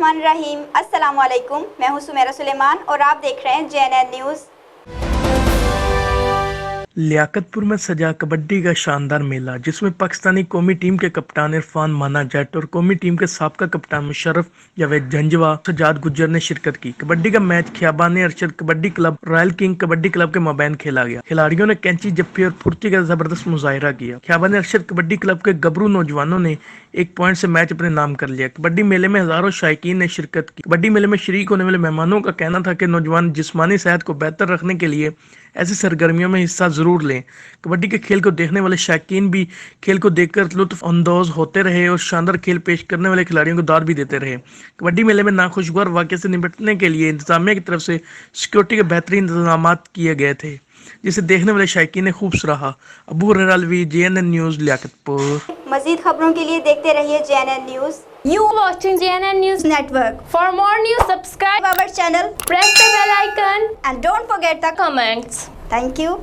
बिस्मिल्लाहिर्रहमानिर्रहीम। अस्सलाम वालेकुम। मैं हूं सुमेरा सुलेमान और आप देख रहे हैं JNN न्यूज़। लियाकतपुर में सजा कबड्डी का शानदार मेला, जिसमें पाकिस्तानी कौमी टीम के कप्तान इरफान माना जट और कौमी टीम के साबका कप्तान मुशर्रफ जावेद झंझवा सजाद गुज्जर ने शिरकत की। कबड्डी का match Khayaban Arshad kabaddi club royal king kabaddi club के माबैन खेला गया। खिलाड़ियों ने कैंची जप्फी और फुर्ती का जबरदस्त मुजाहिरा किया। ख्याबान अरशद कबड्डी क्लब के गबरू नौजवानों ने 1 पॉइंट से मैच अपने नाम कर लिया। कबड्डी मेले में हजारों शायकीन ने शिरकत की। कबड्डी मेले में शरीक होने वाले मेहमानों का कहना था कि नौजवान जिस्मानी सेहत को बेहतर रखने के लिए ऐसी सरगर्मियों में हिस्सा जरूर लें। कबड्डी के खेल को देखने वाले शायकीन भी खेल को देखकर लुत्फ अंदोज होते रहे और शानदार खेल पेश करने वाले खिलाड़ियों को दाद भी देते रहे। कबड्डी मेले में नाखुशगवार वाक़े से निपटने के लिए इंतजामिया की तरफ से सिक्योरिटी के बेहतरीन इंतजाम किए गए थे, जिसे देखने वाले शायकीन ने खूब सराहा। Abu Huraira Alvi, JNN news, Liaquatpur. मज़ीद खबरों के लिए देखते रहिए JNN news. You watching JNN News Network. For more news, subscribe Our channel press the bell icon and don't forget the comments. Thank you.